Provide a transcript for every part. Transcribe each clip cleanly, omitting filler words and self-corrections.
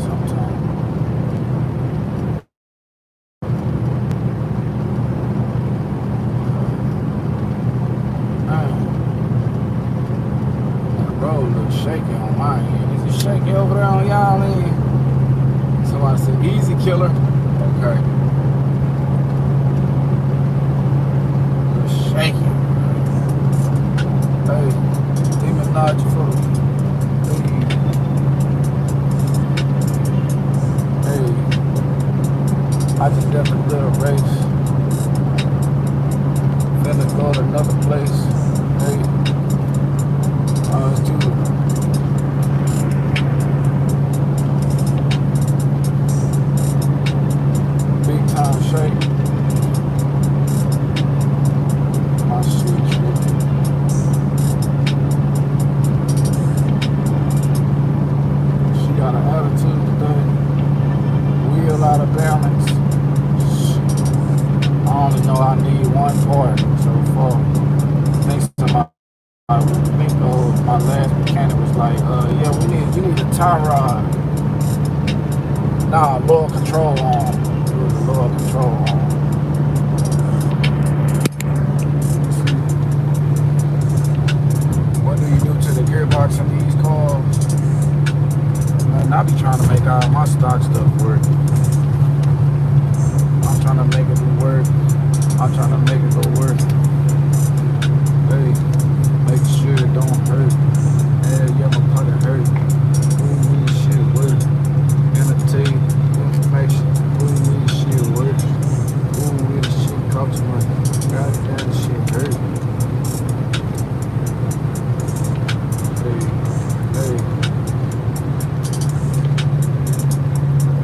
sometimes. That road looks shaky on my end. Is it shaky over there on y'all end? Somebody said easy killer. Okay. Looks shaky. Hey, demon lodge for the I just left a little race. Finna go to another place. Hey, it's too big time shake. My shit. She got an attitude today. Wheel out of balance. I only know I need one part so far. Next time I think my last mechanic was like, yeah, you need a tie rod. Nah, lower control arm. It was a lower control arm. What do you do to the gearbox in these cars? Man, I be trying to make all my stock stuff work. I'm trying to make it work. I'm trying to make it go work. Hey, make sure it don't hurt. Yeah, my pocket hurt. Ooh, this shit work. Entertain information. Ooh, this shit work. Ooh, this shit cost money. God damn, this shit hurt. Hey.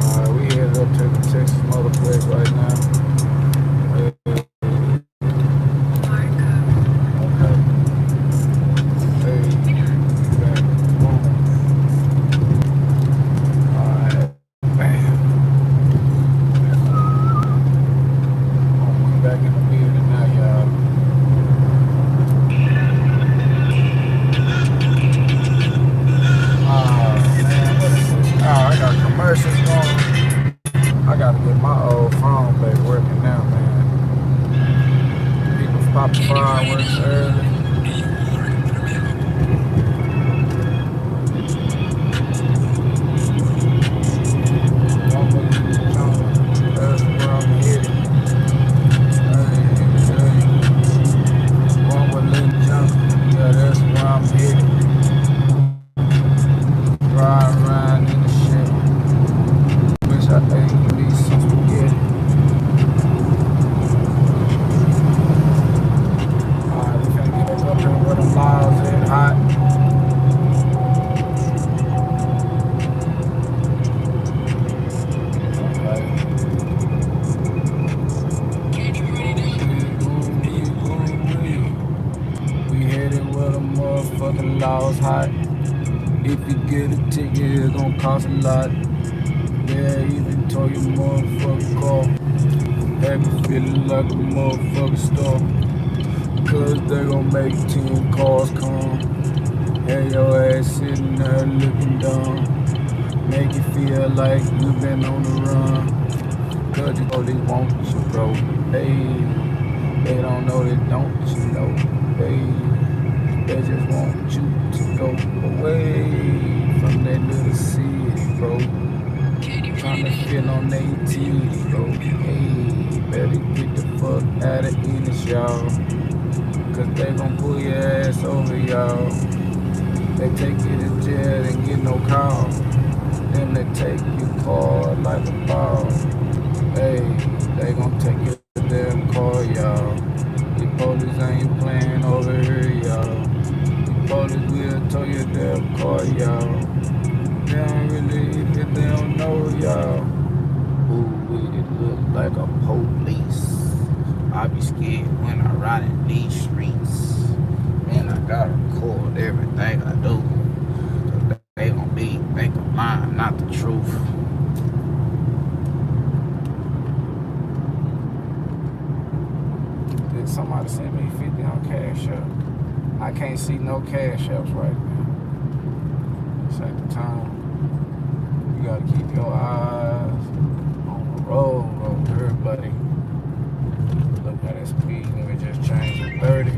Alright, we headed up to the Texas motor place right now. I gotta get my old phone back working now, man. People popping fireworks early. That's where I'm headed. One with little jump. Yeah, that's where I'm headed. Ride around in the shit. Wish I ate me some spaghetti. Alright, we finna get back up here where the miles in hot. We headed where the motherfucking laws hot. If you get a ticket, it's gonna cost a lot. Yeah, even told your motherfucking car. Have you feeling like a motherfucking store. Cause they gon' make 10 cars come. Have your ass sitting there looking dumb. Make you feel like you been on the run. Cause you know they want you, bro. Hey, they don't know they don't, you know. Hey, they just want you to go away from that little city, bro. Trying to feel on their teeth, bro. Hey, better get the fuck out of English, y'all. Cause they gon' pull your ass over, y'all. They take you to jail and get no call. Then they take your car like a ball. Hey, they gon' take your damn car, y'all. The police ain't playing over here, y'all. The police will tow your damn car, y'all. They don't really, if they don't know, y'all. Ooh, it look like a police. I be scared when I ride in these streets. Man, I gotta record everything I do. Cause they gon' think I'm lying, not the truth. Did somebody send me 50 on Cash App? I can't see no Cash Apps right now. It's at the time. You gotta keep your eyes on the road here, buddy. Look at that speed limit just changed to 30.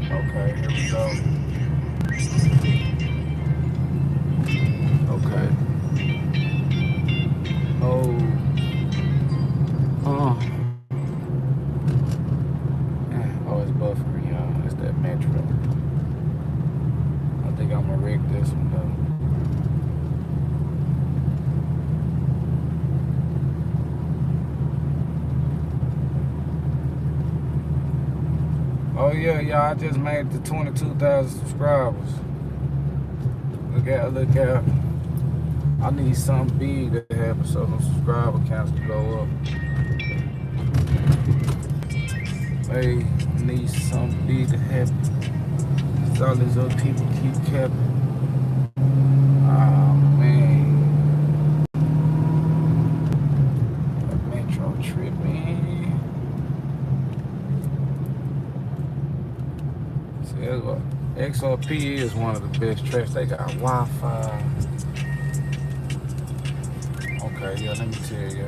Okay, here we go. Okay. Oh. Oh, it's buffering, y'all. It's that metro. I think I'm gonna rig this one though. Oh yeah, y'all, I just made it to 22,000 subscribers. Look out. I need something big to happen so the subscriber counts to go up. Hey, I need something big to happen. Cause all these other people keep capping. Oh man. That metro tripping. See, that's what XRP is one of the best tracks. They got Wi-Fi. Okay, yeah, let me tell you.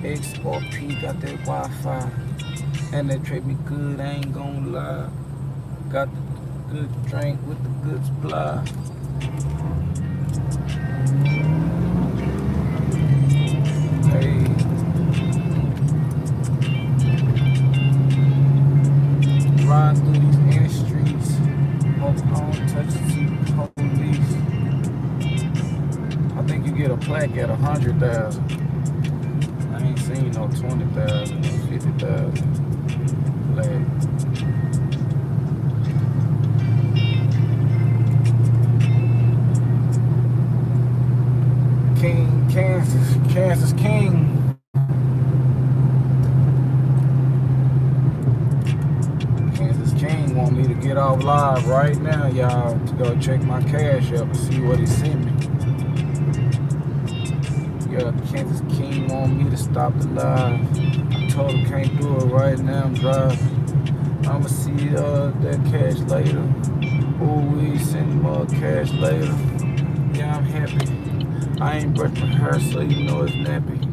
XRP got that Wi-Fi. And they treat me good, I ain't gonna lie. Got the good drink with the good supply. Hey. Ride through these inner streets. Hope I don't touch the police. I think you get a plaque at 100,000. I ain't seen no 20,000 or 50,000 plaque. King, Kansas King. Kansas King want me to get off live right now, y'all, to go check my cash up and see what he sent me. Yeah, Kansas King want me to stop the live. I told him can't do it right now, I'm driving. I'ma see that cash later. Ooh, we send more cash later. Yeah, I'm happy. I ain't brushed my hair, so you know it's nappy.